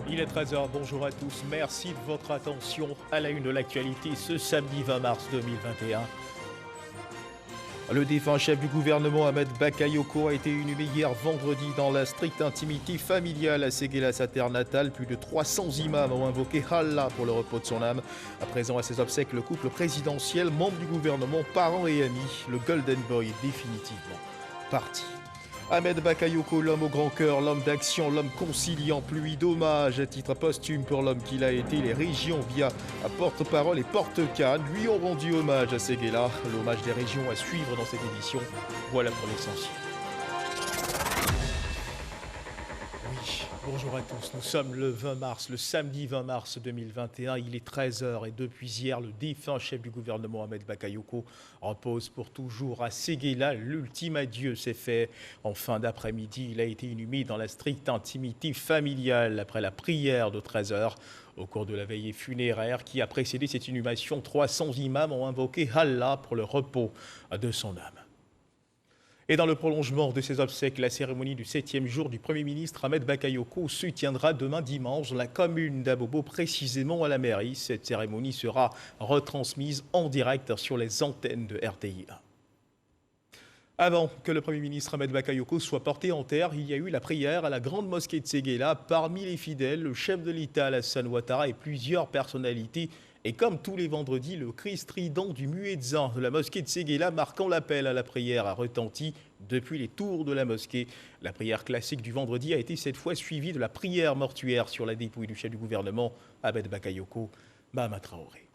Il est 13h, bonjour à tous, merci de votre attention à la une de l'actualité ce samedi 20 mars 2021. Le défunt chef du gouvernement Ahmed Bakayoko a été inhumé hier vendredi dans la stricte intimité familiale à Séguéla, sa terre natale. Plus de 300 imams ont invoqué Allah pour le repos de son âme. À présent, à ses obsèques, le couple présidentiel, membre du gouvernement, parents et amis, le Golden Boy est définitivement parti. Ahmed Bakayoko, l'homme au grand cœur, l'homme d'action, l'homme conciliant, pluie d'hommages à titre posthume pour l'homme qu'il a été. Les régions, via porte-parole et porte-canne, lui ont rendu hommage à Séguéla. L'hommage des régions à suivre dans cette édition. Voilà pour l'essentiel. Oui, bonjour à tous. Nous sommes le 20 mars, le samedi 20 mars 2021. Il est 13h et depuis hier, le défunt chef du gouvernement Ahmed Bakayoko repose pour toujours à Séguéla. L'ultime adieu s'est fait en fin d'après-midi. Il a été inhumé dans la stricte intimité familiale après la prière de 13h. Au cours de la veillée funéraire qui a précédé cette inhumation, 300 imams ont invoqué Allah pour le repos de son âme. Et dans le prolongement de ces obsèques, la cérémonie du 7e jour du Premier ministre Ahmed Bakayoko se tiendra demain dimanche dans la commune d'Abobo, précisément à la mairie. Cette cérémonie sera retransmise en direct sur les antennes de RTI 1. Avant que le Premier ministre Ahmed Bakayoko soit porté en terre, il y a eu la prière à la grande mosquée de Séguéla. Parmi les fidèles, le chef de l'État Alassane Ouattara et plusieurs personnalités. Et comme tous les vendredis, le cri strident du muezzin de la mosquée de Séguéla marquant l'appel à la prière a retenti depuis les tours de la mosquée. La prière classique du vendredi a été cette fois suivie de la prière mortuaire sur la dépouille du chef du gouvernement, Ahmed Bakayoko, Mahama Traoré.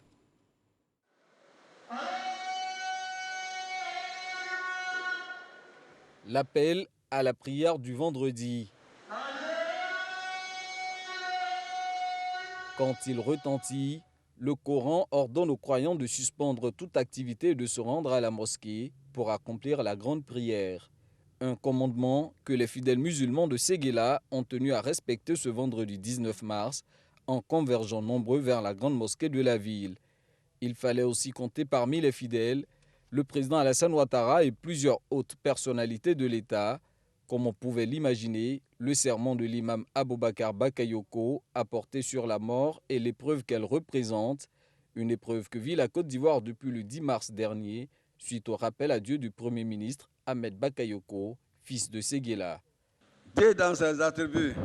L'appel à la prière du vendredi. Quand il retentit, le Coran ordonne aux croyants de suspendre toute activité et de se rendre à la mosquée pour accomplir la grande prière. Un commandement que les fidèles musulmans de Séguéla ont tenu à respecter ce vendredi 19 mars en convergeant nombreux vers la grande mosquée de la ville. Il fallait aussi compter parmi les fidèles le président Alassane Ouattara et plusieurs hautes personnalités de l'État. Comme on pouvait l'imaginer, le sermon de l'imam Aboubakar Bakayoko a porté sur la mort et l'épreuve qu'elle représente, une épreuve que vit la Côte d'Ivoire depuis le 10 mars dernier, suite au rappel à Dieu du Premier ministre Ahmed Bakayoko, fils de Séguéla. Dieu dans ses attributs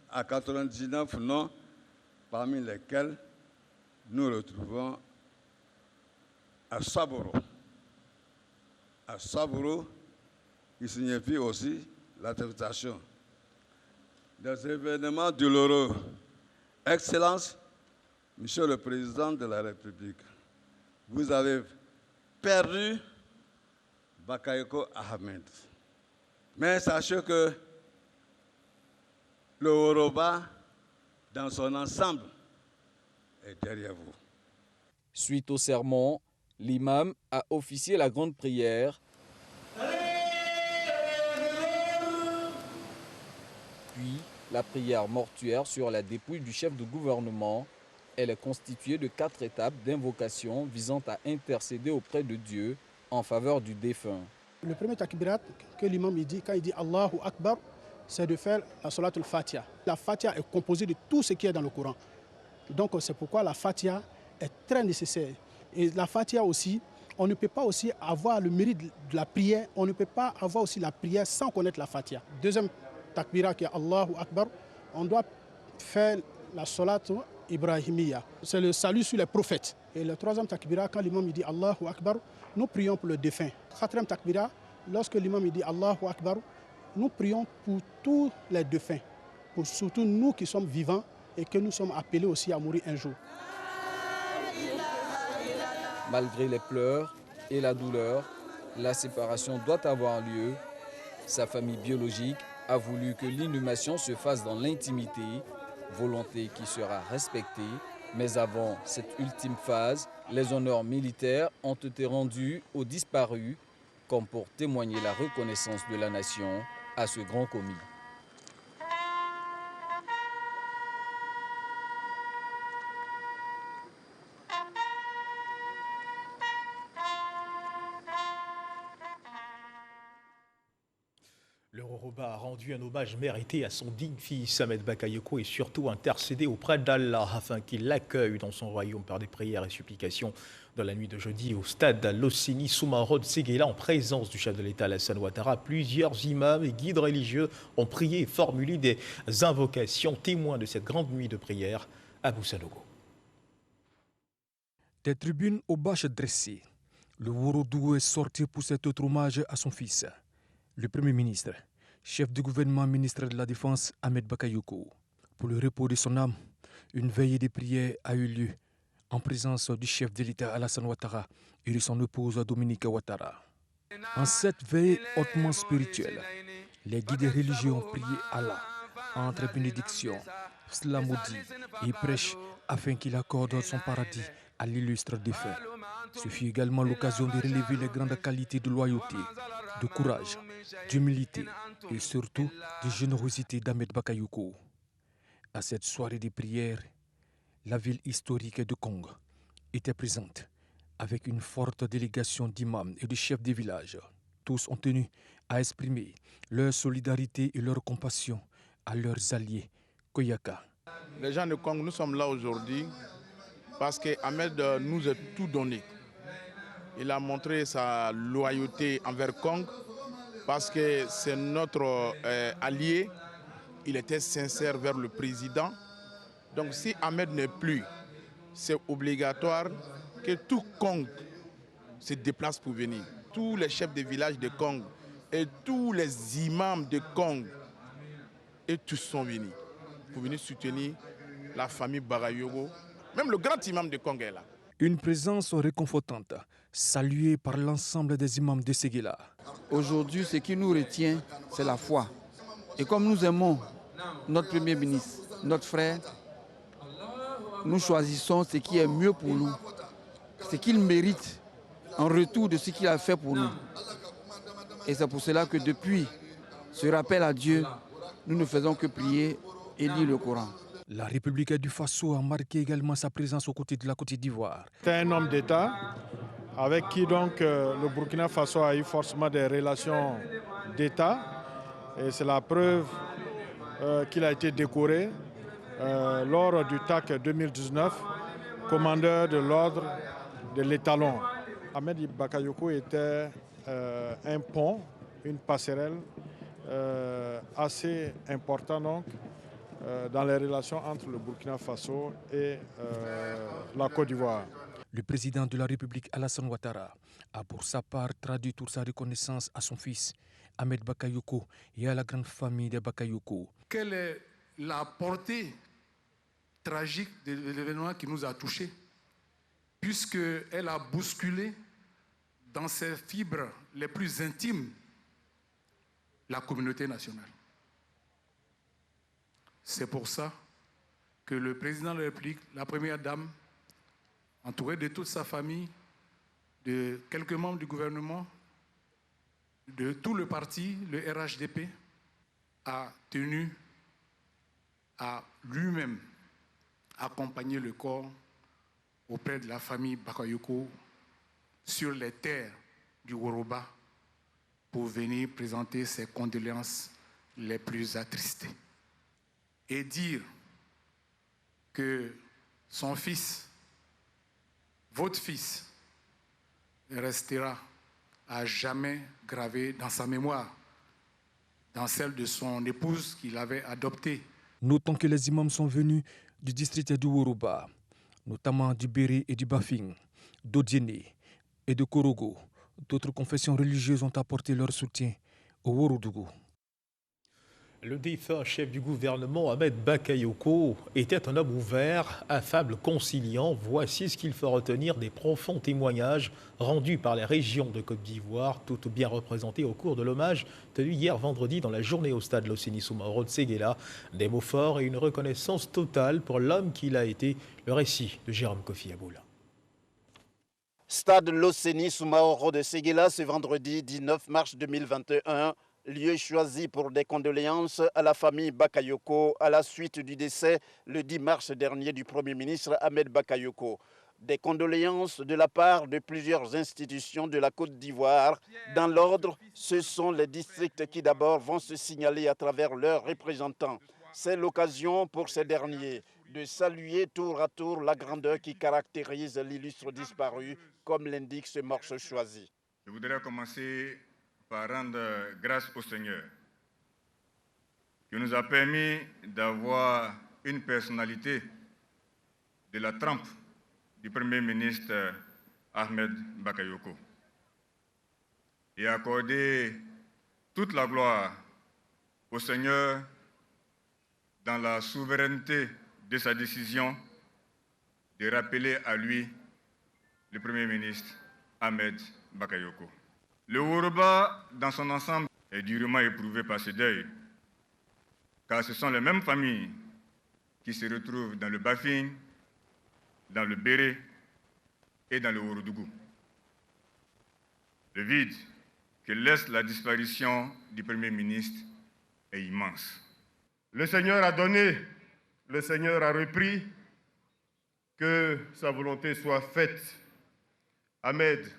à 99 noms, parmi lesquels nous retrouvons Asaboro. Asaboro, qui signifie aussi l'acceptation des événements douloureux. Excellence, Monsieur le Président de la République, vous avez perdu Bakayoko Ahmed. Mais sachez que le Yoruba, dans son ensemble, est derrière vous. Suite au sermon, l'imam a officié la grande prière. Puis la prière mortuaire sur la dépouille du chef de gouvernement. Elle est constituée de 4 étapes d'invocation visant à intercéder auprès de Dieu en faveur du défunt. Le premier takbirat que l'imam dit, quand il dit Allahu Akbar, c'est de faire la salat al-Fatiha. La Fatiha est composée de tout ce qui est dans le Coran. Donc c'est pourquoi la Fatiha est très nécessaire. Et la Fatiha aussi, on ne peut pas aussi avoir le mérite de la prière, on ne peut pas avoir aussi la prière sans connaître la Fatiha. Deuxième takbira qui est Allahu Akbar, on doit faire la salat Ibrahimiya. C'est le salut sur les prophètes. Et le troisième takbira, quand l'imam dit Allahu Akbar, nous prions pour le défunt. Quatrième takbira, lorsque l'imam dit Allahu Akbar, nous prions pour tous les défunts, pour surtout nous qui sommes vivants et que nous sommes appelés aussi à mourir un jour. Malgré les pleurs et la douleur, la séparation doit avoir lieu. Sa famille biologique a voulu que l'inhumation se fasse dans l'intimité, volonté qui sera respectée. Mais avant cette ultime phase, les honneurs militaires ont été rendus aux disparus, comme pour témoigner la reconnaissance de la nation à ce grand commis. Le Woroba a rendu un hommage mérité à son digne fils Ahmed Bakayoko et surtout intercédé auprès d'Allah afin qu'il l'accueille dans son royaume par des prières et supplications. Dans la nuit de jeudi, au stade Losséni Soumaoro de Séguéla, en présence du chef de l'État Alassane Ouattara, plusieurs imams et guides religieux ont prié et formulé des invocations témoins de cette grande nuit de prière à Boussanogo. Des tribunes aux bâches dressées, le Worodougou est sorti pour cet autre hommage à son fils, le Premier ministre, chef du gouvernement, ministre de la Défense, Ahmed Bakayoko. Pour le repos de son âme, une veillée de prière a eu lieu en présence du chef de l'État Alassane Ouattara et de son épouse Dominique Ouattara. En cette veillée hautement spirituelle, les guides religieux ont prié Allah entre bénédictions, slamoudi et prêches afin qu'il accorde son paradis à l'illustre défunt. Ce fut également l'occasion de relever les grandes qualités de loyauté, de courage, d'humilité et surtout de générosité d'Ahmed Bakayoko. À cette soirée de prière, la ville historique de Kong était présente avec une forte délégation d'imams et de chefs de village. Tous ont tenu à exprimer leur solidarité et leur compassion à leurs alliés Koyaka. Les gens de Kong, nous sommes là aujourd'hui parce qu'Ahmed nous a tout donné. Il a montré sa loyauté envers Kong parce que c'est notre allié. Il était sincère vers le président. Donc si Ahmed n'est plus, c'est obligatoire que tout Kong se déplace pour venir. Tous les chefs de village de Kong et tous les imams de Kong, et tous sont venus pour venir soutenir la famille Bakayoko. Même le grand imam de Kong est là. Une présence réconfortante, saluée par l'ensemble des imams de Séguéla. Aujourd'hui, ce qui nous retient, c'est la foi. Et comme nous aimons notre Premier ministre, notre frère, nous choisissons ce qui est mieux pour nous, ce qu'il mérite en retour de ce qu'il a fait pour nous. Et c'est pour cela que depuis ce rappel à Dieu, nous ne faisons que prier et lire le Coran. La République du Faso a marqué également sa présence aux côtés de la Côte d'Ivoire. C'est un homme d'État avec qui donc le Burkina Faso a eu forcément des relations d'État. Et c'est la preuve qu'il a été décoré lors du TAC 2019, commandeur de l'ordre de l'étalon. Ahmed Bakayoko était un pont, une passerelle assez importante donc, dans les relations entre le Burkina Faso et la Côte d'Ivoire. Le président de la République, Alassane Ouattara, a pour sa part traduit toute sa reconnaissance à son fils, Ahmed Bakayoko, et à la grande famille des Bakayoko. Quelle est la portée tragique de l'événement qui nous a touchés, puisqu'elle a bousculé dans ses fibres les plus intimes la communauté nationale. C'est pour ça que le président de la République, la première dame, entourée de toute sa famille, de quelques membres du gouvernement, de tout le parti, le RHDP, a tenu à lui-même accompagner le corps auprès de la famille Bakayoko sur les terres du Woroba pour venir présenter ses condoléances les plus attristées et dire que son fils, votre fils, restera à jamais gravé dans sa mémoire, dans celle de son épouse qu'il avait adoptée. Notons que les imams sont venus du district du Woroba, notamment du Béré et du Bafing, d'Odiéné et de Korogo. D'autres confessions religieuses ont apporté leur soutien au Worodougou. Le défunt chef du gouvernement, Ahmed Bakayoko, était un homme ouvert, affable, conciliant. Voici ce qu'il faut retenir des profonds témoignages rendus par les régions de Côte d'Ivoire, toutes bien représentées au cours de l'hommage tenu hier vendredi dans la journée au stade Losséni Soumaoro de Séguéla. Des mots forts et une reconnaissance totale pour l'homme qu'il a été. Le récit de Jérôme Kofi Aboula. Stade Losséni Soumaoro de Séguéla, ce vendredi 19 mars 2021. Lieu choisi pour des condoléances à la famille Bakayoko à la suite du décès le 10 mars dernier du Premier ministre Ahmed Bakayoko. des condoléances de la part de plusieurs institutions de la Côte d'Ivoire. Dans l'ordre, ce sont les districts qui d'abord vont se signaler à travers leurs représentants. C'est l'occasion pour ces derniers de saluer tour à tour la grandeur qui caractérise l'illustre disparu, comme l'indique ce morceau choisi. Je voudrais commencer par rendre grâce au Seigneur qui nous a permis d'avoir une personnalité de la trempe du Premier ministre Ahmed Bakayoko et accorder toute la gloire au Seigneur dans la souveraineté de sa décision de rappeler à lui le Premier ministre Ahmed Bakayoko. Le Yoruba, dans son ensemble, est durement éprouvé par ce deuil, car ce sont les mêmes familles qui se retrouvent dans le Bafing, dans le Béré et dans le Ourodougou. Le vide que laisse la disparition du Premier ministre est immense. Le Seigneur a donné, le Seigneur a repris, que sa volonté soit faite. Ahmed,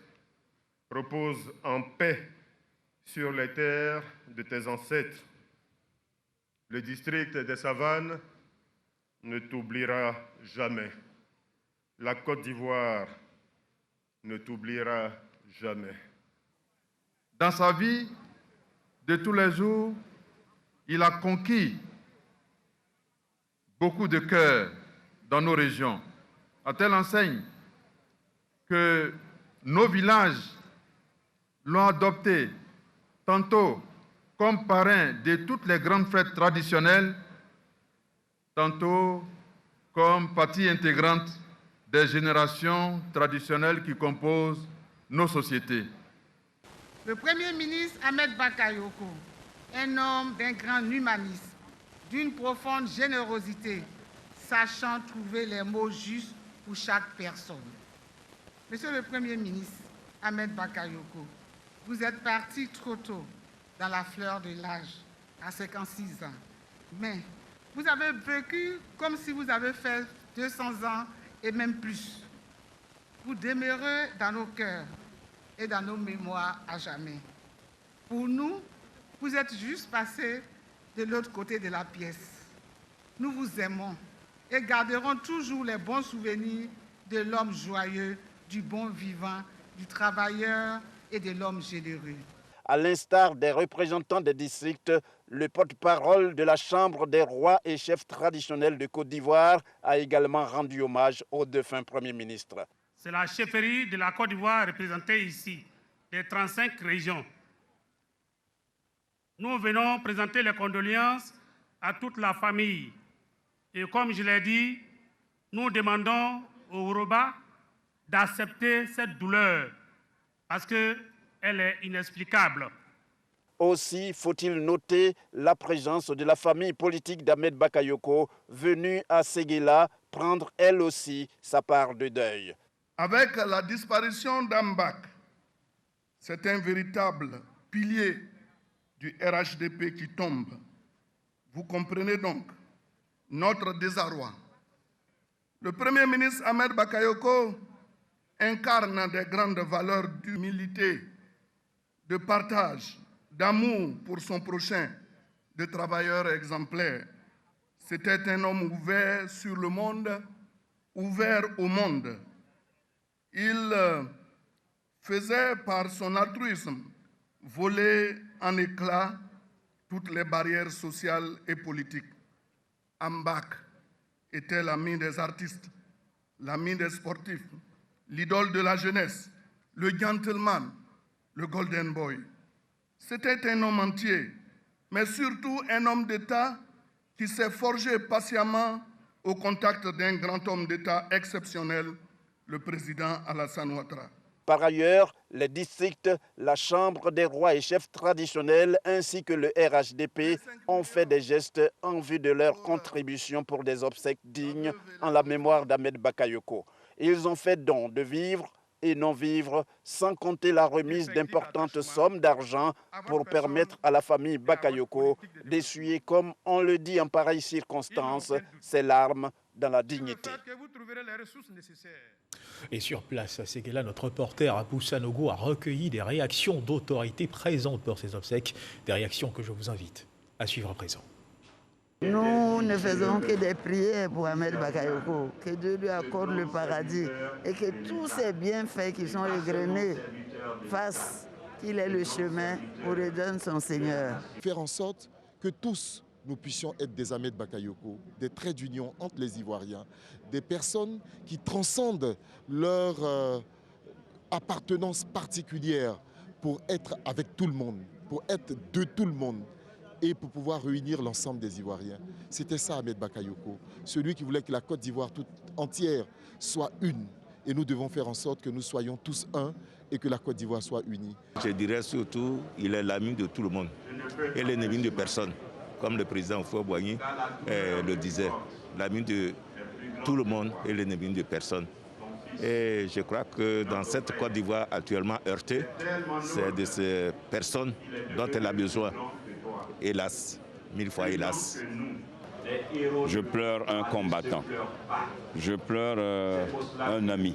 repose en paix sur les terres de tes ancêtres. Le district des Savanes ne t'oubliera jamais. La Côte d'Ivoire ne t'oubliera jamais. Dans sa vie de tous les jours, il a conquis beaucoup de cœurs dans nos régions, à telle enseigne que nos villages l'ont adopté tantôt comme parrain de toutes les grandes fêtes traditionnelles, tantôt comme partie intégrante des générations traditionnelles qui composent nos sociétés. Le Premier ministre Ahmed Bakayoko, un homme d'un grand humanisme, d'une profonde générosité, sachant trouver les mots justes pour chaque personne. Monsieur le Premier ministre Ahmed Bakayoko, vous êtes parti trop tôt dans la fleur de l'âge, à 56 ans. Mais vous avez vécu comme si vous avez fait 200 ans et même plus. Vous demeurez dans nos cœurs et dans nos mémoires à jamais. Pour nous, vous êtes juste passé de l'autre côté de la pièce. Nous vous aimons et garderons toujours les bons souvenirs de l'homme joyeux, du bon vivant, du travailleur et de l'homme généreux. À l'instar des représentants des districts, le porte-parole de la Chambre des rois et chefs traditionnels de Côte d'Ivoire a également rendu hommage au défunt Premier ministre. C'est la chefferie de la Côte d'Ivoire représentée ici, des 35 régions. Nous venons présenter les condoléances à toute la famille. Et comme je l'ai dit, nous demandons aux Yoruba d'accepter cette douleur parce qu'elle est inexplicable. Aussi faut-il noter la présence de la famille politique d'Ahmed Bakayoko, venue à Séguéla prendre elle aussi sa part de deuil. Avec la disparition d'Ambak, c'est un véritable pilier du RHDP qui tombe. Vous comprenez donc notre désarroi. Le Premier ministre Ahmed Bakayoko incarne des grandes valeurs d'humilité, de partage, d'amour pour son prochain, de travailleur exemplaire. C'était un homme ouvert sur le monde, ouvert au monde. Il faisait par son altruisme voler en éclats toutes les barrières sociales et politiques. Ambak était l'ami des artistes, l'ami des sportifs, l'idole de la jeunesse, le gentleman, le golden boy. C'était un homme entier, mais surtout un homme d'État qui s'est forgé patiemment au contact d'un grand homme d'État exceptionnel, le président Alassane Ouattara. Par ailleurs, les districts, la Chambre des rois et chefs traditionnels ainsi que le RHDP ont fait des gestes en vue de leur contribution pour des obsèques dignes en la mémoire d'Ahmed Bakayoko. Ils ont fait don de vivres et non-vivres, sans compter la remise d'importantes sommes d'argent pour permettre à la famille Bakayoko d'essuyer, comme on le dit en pareille circonstance, ses larmes dans la dignité. Et sur place à Séguéla, notre reporter Abou Sanogo a recueilli des réactions d'autorités présentes pour ces obsèques, des réactions que je vous invite à suivre à présent. Nous ne faisons que des prières pour Ahmed Bakayoko, que Dieu lui accorde le paradis et que tous ces bienfaits qui sont égrenés fassent qu'il ait le chemin pour redonner son Seigneur. Faire en sorte que tous nous puissions être des Ahmed Bakayoko, des traits d'union entre les Ivoiriens, des personnes qui transcendent leur appartenance particulière pour être avec tout le monde, pour être de tout le monde et pour pouvoir réunir l'ensemble des Ivoiriens. C'était ça Ahmed Bakayoko, celui qui voulait que la Côte d'Ivoire toute entière soit une. Et nous devons faire en sorte que nous soyons tous un et que la Côte d'Ivoire soit unie. Je dirais surtout qu'il est l'ami de tout le monde et l'ennemi de personne. Comme le président Houphouët-Boigny le disait, l'ami de tout le monde et l'ennemi de personne. Et je crois que dans cette Côte d'Ivoire actuellement heurtée, c'est de ces personnes dont elle a besoin. Hélas, 1000 fois hélas. Je pleure un combattant, je pleure un ami,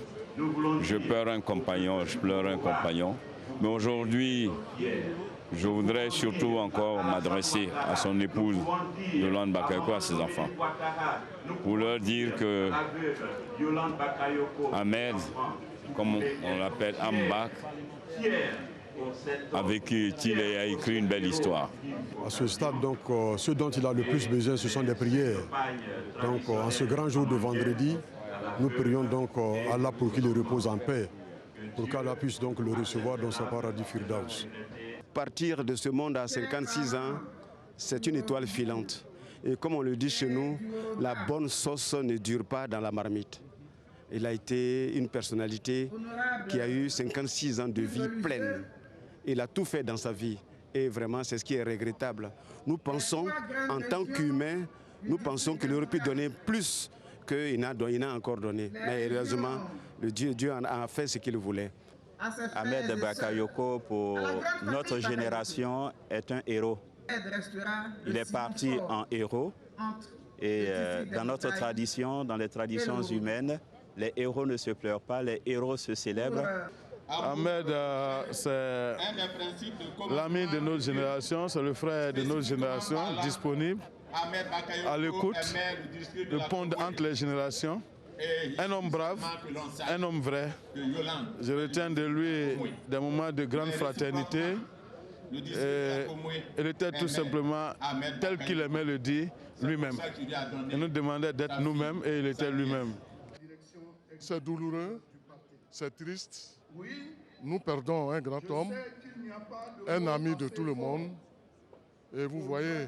je pleure un compagnon, Mais aujourd'hui, je voudrais surtout encore m'adresser à son épouse, Yolande Bakayoko, à ses enfants, pour leur dire que Ahmed, comme on l'appelle Ambak, avec qui il a écrit une belle histoire. À ce stade, donc, ce dont il a le plus besoin, ce sont des prières. Donc, en ce grand jour de vendredi, nous prions donc Allah pour qu'il repose en paix, pour qu'Allah puisse donc le recevoir dans son paradis Firdaus. Partir de ce monde à 56 ans, c'est une étoile filante. Et comme on le dit chez nous, la bonne sauce ne dure pas dans la marmite. Il a été une personnalité qui a eu 56 ans de vie pleine. Il a tout fait dans sa vie et vraiment c'est ce qui est regrettable. Nous pensons, en tant qu'humains, nous pensons qu'il aurait pu donner plus qu'il n'a encore donné. Mais heureusement, Dieu en a fait ce qu'il voulait. Ahmed Bakayoko, pour notre génération, est un héros. Il est parti en héros et dans notre tradition, dans les traditions humaines, les héros ne se pleurent pas, les héros se célèbrent. Ahmed, c'est l'ami de notre génération, c'est le frère de notre génération, disponible, à l'écoute, le pont entre les générations. Un homme brave, un homme vrai. Je retiens de lui des moments de grande fraternité. Il était tout simplement tel qu'il aimait le dire lui-même. Il nous demandait d'être nous-mêmes et il était lui-même. C'est douloureux, c'est triste. Nous perdons un grand homme, un ami de tout le monde. Et vous voyez,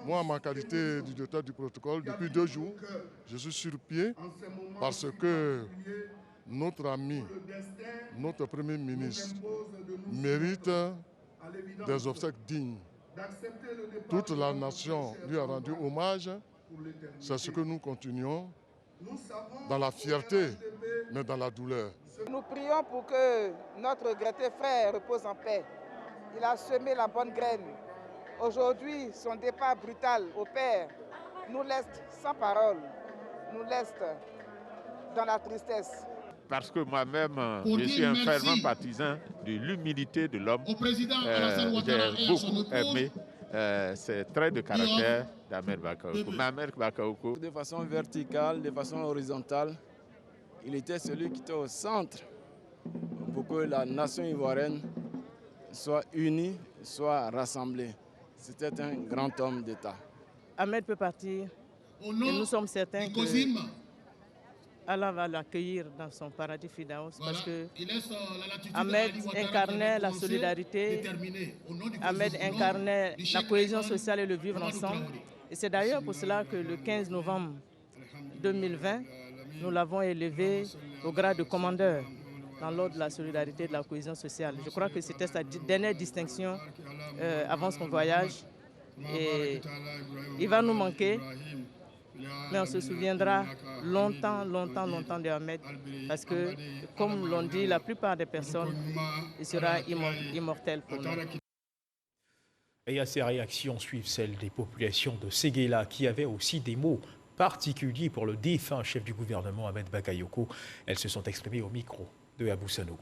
moi, en ma qualité du directeur du protocole, depuis 2 jours, je suis sur pied parce que notre ami, notre Premier ministre, mérite des obsèques dignes. Toute la nation lui a rendu hommage. C'est ce que nous continuons dans la fierté, mais dans la douleur. Nous prions pour que notre regretté frère repose en paix. Il a semé la bonne graine. Aujourd'hui, son départ brutal au Père nous laisse sans parole, nous laisse dans la tristesse. Parce que moi-même, je suis un fervent partisan de l'humilité de l'homme. J'ai beaucoup aimé ces traits de caractère d'Ahmed Bakayoko. De façon verticale, de façon horizontale, il était celui qui était au centre pour que la nation ivoirienne soit unie, soit rassemblée. C'était un grand homme d'État. Ahmed peut partir et nous sommes certains que Allah va l'accueillir dans son paradis Firdaus parce que Ahmed incarnait la solidarité, Ahmed incarnait la cohésion sociale et le vivre ensemble. Et c'est d'ailleurs pour cela que le 15 novembre 2020, nous l'avons élevé au grade de commandeur dans l'ordre de la solidarité et de la cohésion sociale. Je crois que c'était sa dernière distinction avant son voyage. Et il va nous manquer, mais on se souviendra longtemps de Ahmed, parce que, comme l'ont dit la plupart des personnes, il sera immortel pour nous. Et à ces réactions suivent celles des populations de Séguéla qui avaient aussi des mots particulier pour le défunt chef du gouvernement Ahmed Bakayoko. Elles se sont exprimées au micro de Abou Sanogo.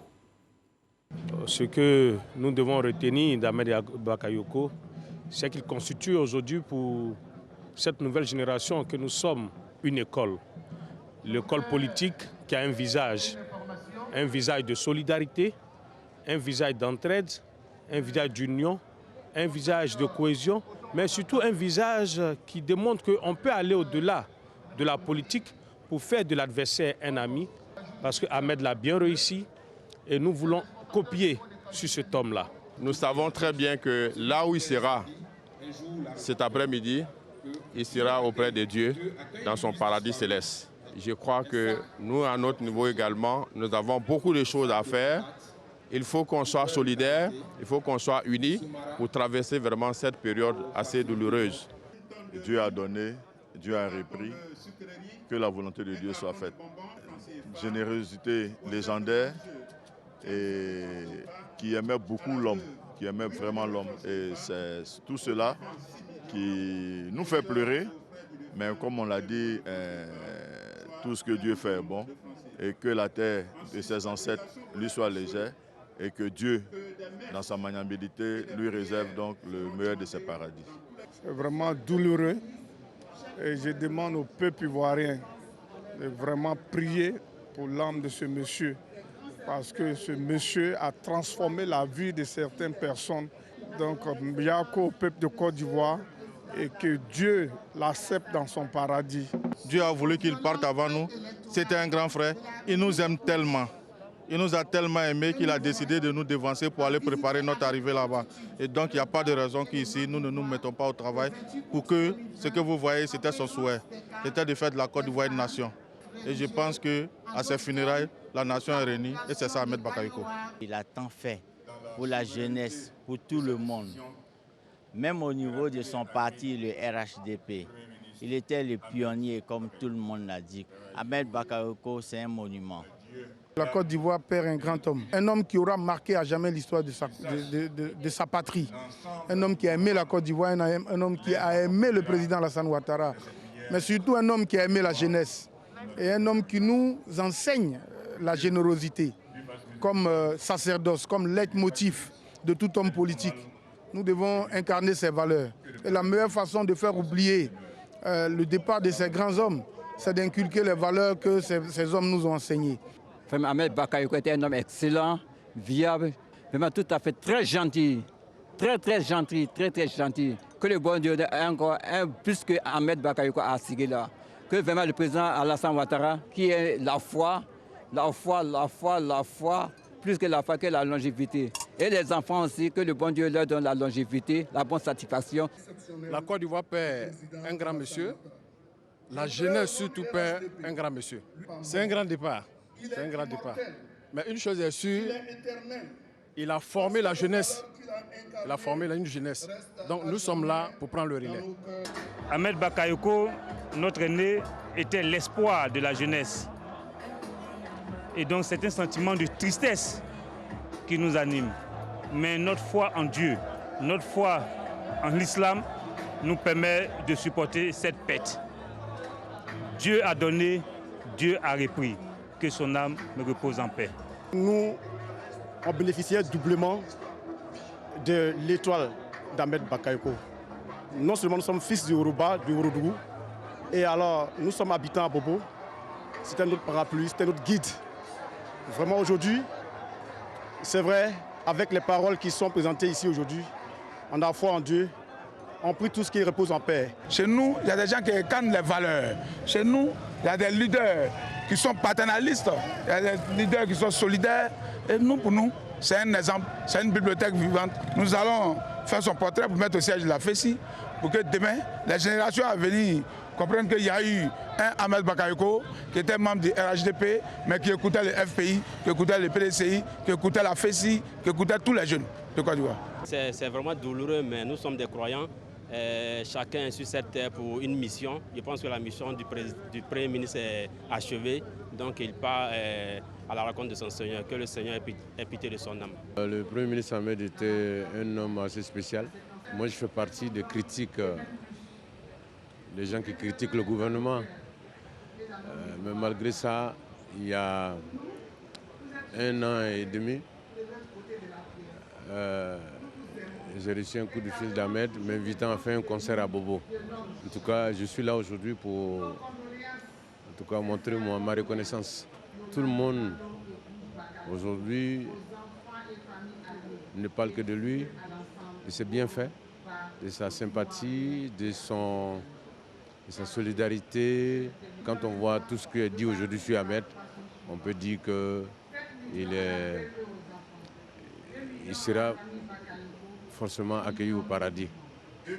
Ce que nous devons retenir d'Ahmed Bakayoko, c'est qu'il constitue aujourd'hui pour cette nouvelle génération que nous sommes une école. L'école politique qui a un visage de solidarité, un visage d'entraide, un visage d'union, un visage de cohésion, mais surtout un visage qui démontre qu'on peut aller au-delà de la politique pour faire de l'adversaire un ami, parce que Ahmed l'a bien réussi et nous voulons copier sur cet homme-là. Nous savons très bien que là où il sera cet après-midi, il sera auprès de Dieu dans son paradis céleste. Je crois que nous, à notre niveau également, nous avons beaucoup de choses à faire. Il faut qu'on soit solidaires, il faut qu'on soit unis pour traverser vraiment cette période assez douloureuse. Dieu a donné, Dieu a repris, que la volonté de Dieu soit faite. Générosité légendaire et qui aimait beaucoup l'homme, qui aimait vraiment l'homme. Et c'est tout cela qui nous fait pleurer, mais comme on l'a dit, tout ce que Dieu fait est bon et que la terre de ses ancêtres lui soit légère et que Dieu, dans sa magnanimité, lui réserve donc le meilleur de ses paradis. C'est vraiment douloureux et je demande au peuple ivoirien de vraiment prier pour l'âme de ce monsieur parce que ce monsieur a transformé la vie de certaines personnes. Donc, Biako au peuple de Côte d'Ivoire et que Dieu l'accepte dans son paradis. Dieu a voulu qu'il parte avant nous. C'était un grand frère. Il nous aime tellement. Il nous a tellement aimés qu'il a décidé de nous devancer pour aller préparer notre arrivée là-bas. Et donc, il n'y a pas de raison qu'ici, nous ne nous mettons pas au travail pour que ce que vous voyez, c'était son souhait. C'était de faire de la Côte d'Ivoire une nation. Et je pense qu'à ses funérailles, la nation est réunie et c'est ça Ahmed Bakayoko. Il a tant fait pour la jeunesse, pour tout le monde. Même au niveau de son parti, le RHDP. Il était le pionnier, comme tout le monde l'a dit. Ahmed Bakayoko, c'est un monument. La Côte d'Ivoire perd un grand homme. Un homme qui aura marqué à jamais l'histoire de sa patrie. Un homme qui a aimé la Côte d'Ivoire, un homme qui a aimé le président Alassane Ouattara. Mais surtout un homme qui a aimé la jeunesse. Et un homme qui nous enseigne la générosité comme sacerdoce, comme leitmotiv de tout homme politique. Nous devons incarner ces valeurs. Et la meilleure façon de faire oublier le départ de ces grands hommes, c'est d'inculquer les valeurs que ces hommes nous ont enseignées. Ahmed Bakayoko était un homme excellent, viable, vraiment tout à fait très gentil, très gentil, très gentil. Que le bon Dieu ait encore plus que Ahmed Bakayoko a signé là. Que vraiment le président Alassane Ouattara, qui est la foi, plus que la foi, que la longévité. Et les enfants aussi, que le bon Dieu leur donne la longévité, la bonne satisfaction. La Côte d'Ivoire perd un grand monsieur, la jeunesse surtout perd un grand monsieur. C'est un grand départ. C'est un grand départ. Mais une chose est sûre, il a formé la jeunesse. Il a formé une jeunesse. Donc nous sommes là pour prendre le relais. Ahmed Bakayoko, notre aîné, était l'espoir de la jeunesse. Et donc c'est un sentiment de tristesse qui nous anime. Mais notre foi en Dieu, notre foi en l'islam nous permet de supporter cette perte. Dieu a donné, Dieu a repris. Que son âme me repose en paix. Nous, on bénéficiait doublement de l'étoile d'Ahmed Bakayoko. Non seulement nous sommes fils du Yoruba, du Worodougou, et alors nous sommes habitants à Bobo. C'était notre parapluie, c'était notre guide. Vraiment aujourd'hui, c'est vrai, avec les paroles qui sont présentées ici aujourd'hui, on a foi en Dieu, on prie tout ce qui repose en paix. Chez nous, il y a des gens qui incarnent les valeurs. Chez nous, il y a des leaders qui sont paternalistes, il y a des leaders qui sont solidaires. Et nous, pour nous, c'est un exemple, c'est une bibliothèque vivante. Nous allons faire son portrait pour mettre au siège de la FECI, pour que demain, les générations à venir comprennent qu'il y a eu un Ahmed Bakayoko qui était membre du RHDP, mais qui écoutait le FPI, qui écoutait le PDCI, qui écoutait la FECI, qui écoutait tous les jeunes de Côte d'Ivoire. C'est vraiment douloureux, mais nous sommes des croyants. Chacun est sur cette terre pour une mission. Je pense que la mission du Premier ministre est achevée. Donc il part à la rencontre de son Seigneur. Que le Seigneur ait pitié de son âme. Le Premier ministre Ahmed était un homme assez spécial. Moi je fais partie des critiques les gens qui critiquent le gouvernement. Mais malgré ça, il y a 1 an et demi, j'ai reçu un coup de fil d'Ahmed m'invitant à faire un concert à Bobo. En tout cas, je suis là aujourd'hui pour montrer ma reconnaissance. Tout le monde aujourd'hui ne parle que de lui, de ses bienfaits, de sa sympathie, de sa solidarité. Quand on voit tout ce qui est dit aujourd'hui sur Ahmed, on peut dire qu'il sera forcément accueilli au paradis.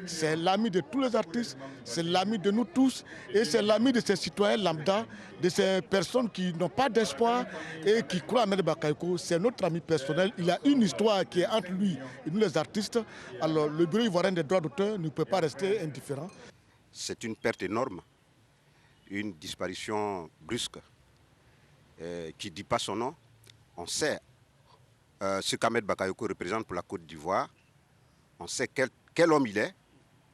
C'est l'ami de tous les artistes, c'est l'ami de nous tous et c'est l'ami de ces citoyens lambda, de ces personnes qui n'ont pas d'espoir et qui croient à Ahmed Bakayoko. C'est notre ami personnel. Il a une histoire qui est entre lui et nous les artistes. Alors le Bureau ivoirien des droits d'auteur ne peut pas rester indifférent. C'est une perte énorme, une disparition brusque qui ne dit pas son nom. On sait ce qu'Ahmed Bakayoko représente pour la Côte d'Ivoire. On sait quel homme il est.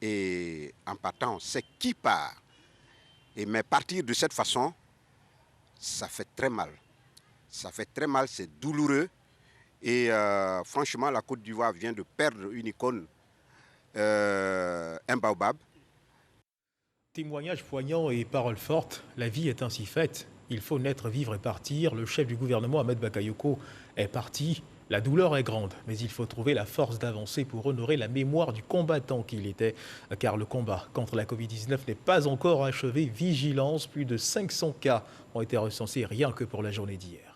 Et en partant, on sait qui part. Mais partir de cette façon, ça fait très mal. Ça fait très mal, c'est douloureux. Et franchement, la Côte d'Ivoire vient de perdre une icône, un baobab. Témoignage poignant et paroles fortes, la vie est ainsi faite. Il faut naître, vivre et partir. Le chef du gouvernement, Ahmed Bakayoko, est parti. La douleur est grande, mais il faut trouver la force d'avancer pour honorer la mémoire du combattant qu'il était, car le combat contre la Covid-19 n'est pas encore achevé. Vigilance, plus de 500 cas ont été recensés rien que pour la journée d'hier.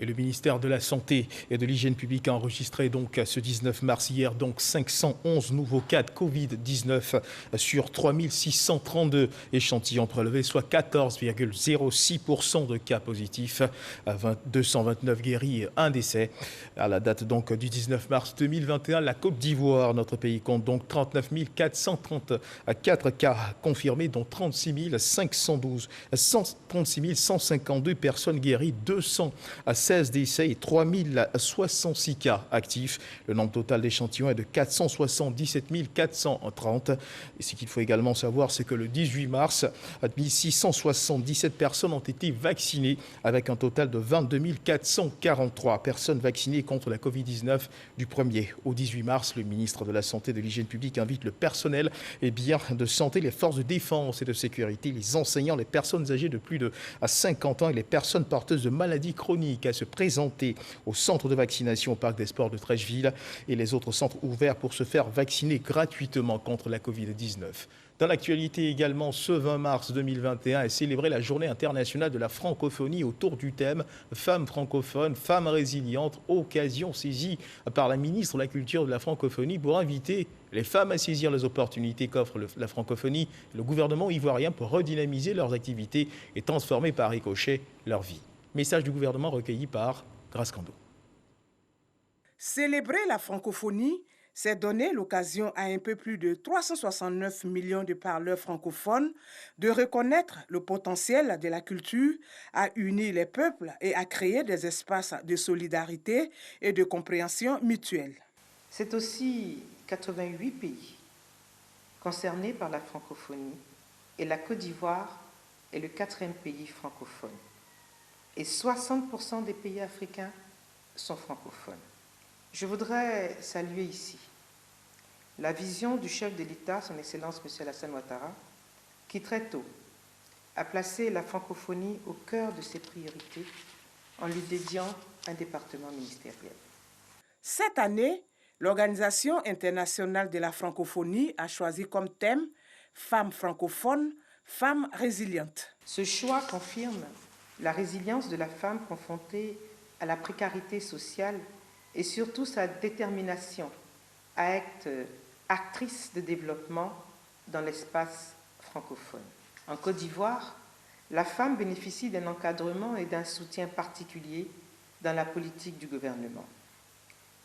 Et le ministère de la Santé et de l'Hygiène publique a enregistré donc ce 19 mars hier 511 nouveaux cas de Covid-19 sur 3632 échantillons prélevés, soit 14,06% de cas positifs, 229 guéris et 1 décès. À la date donc du 19 mars 2021, la Côte d'Ivoire, notre pays, compte donc 39 434 cas confirmés, dont 36 152 personnes guéries, 216 décès et 3066 cas actifs. Le nombre total d'échantillons est de 477 430. Et ce qu'il faut également savoir, c'est que le 18 mars, 1677 personnes ont été vaccinées avec un total de 22 443 personnes vaccinées contre la Covid-19 du 1er au 18 mars. Le ministre de la Santé et de l'Hygiène publique invite le personnel de santé, les forces de défense et de sécurité, les enseignants, les personnes âgées de plus de 50 ans et les personnes porteuses de maladies chroniques à se présenter au centre de vaccination au Parc des Sports de Trècheville et les autres centres ouverts pour se faire vacciner gratuitement contre la Covid-19. Dans l'actualité également, ce 20 mars 2021 est célébrée la Journée internationale de la francophonie autour du thème « Femmes francophones, femmes résilientes », occasion saisie par la ministre de la Culture et de la francophonie pour inviter les femmes à saisir les opportunités qu'offre la francophonie et le gouvernement ivoirien pour redynamiser leurs activités et transformer par ricochet leur vie. Message du gouvernement recueilli par Grace Kando. Célébrer la francophonie, c'est donner l'occasion à un peu plus de 369 millions de parleurs francophones de reconnaître le potentiel de la culture à unir les peuples et à créer des espaces de solidarité et de compréhension mutuelle. C'est aussi 88 pays concernés par la francophonie et la Côte d'Ivoire est le 4e pays francophone. Et 60% des pays africains sont francophones. Je voudrais saluer ici la vision du chef de l'État, son Excellence M. Alassane Ouattara, qui très tôt a placé la francophonie au cœur de ses priorités en lui dédiant un département ministériel. Cette année, l'Organisation internationale de la francophonie a choisi comme thème « Femmes francophones, femmes résilientes ». Ce choix confirme la résilience de la femme confrontée à la précarité sociale et surtout sa détermination à être actrice de développement dans l'espace francophone. En Côte d'Ivoire, la femme bénéficie d'un encadrement et d'un soutien particulier dans la politique du gouvernement.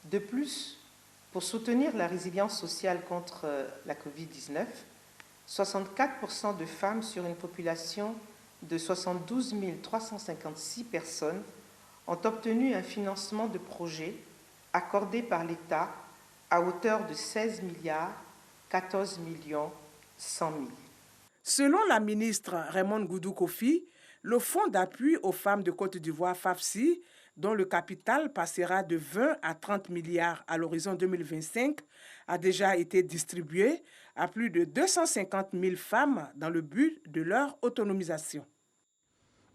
De plus, pour soutenir la résilience sociale contre la Covid-19, 64% de femmes sur une population de 72 356 personnes ont obtenu un financement de projet accordé par l'État à hauteur de 16 milliards 14 millions 100 000. Selon la ministre Raymond Goudou Kofi, le fonds d'appui aux femmes de Côte d'Ivoire FAFSI, dont le capital passera de 20 à 30 milliards à l'horizon 2025, a déjà été distribué à plus de 250 000 femmes dans le but de leur autonomisation.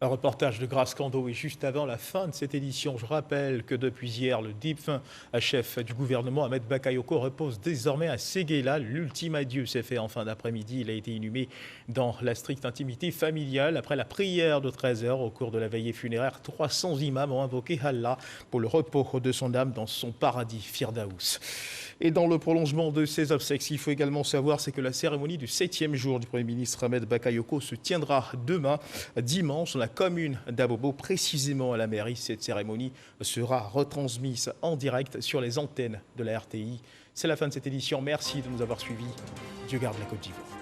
Un reportage de Grace Kando et juste avant la fin de cette édition, je rappelle que depuis hier, le défunt chef du gouvernement, Ahmed Bakayoko, repose désormais à Séguéla. L'ultime adieu s'est fait en fin d'après-midi. Il a été inhumé dans la stricte intimité familiale. Après la prière de 13 h au cours de la veillée funéraire, 300 imams ont invoqué Allah pour le repos de son âme dans son paradis Firdaous. Et dans le prolongement de ces obsèques, il faut également savoir, c'est que la cérémonie du 7e jour du Premier ministre Ahmed Bakayoko se tiendra demain, dimanche, dans la commune d'Abobo, précisément à la mairie. Cette cérémonie sera retransmise en direct sur les antennes de la RTI. C'est la fin de cette édition. Merci de nous avoir suivis. Dieu garde la Côte d'Ivoire.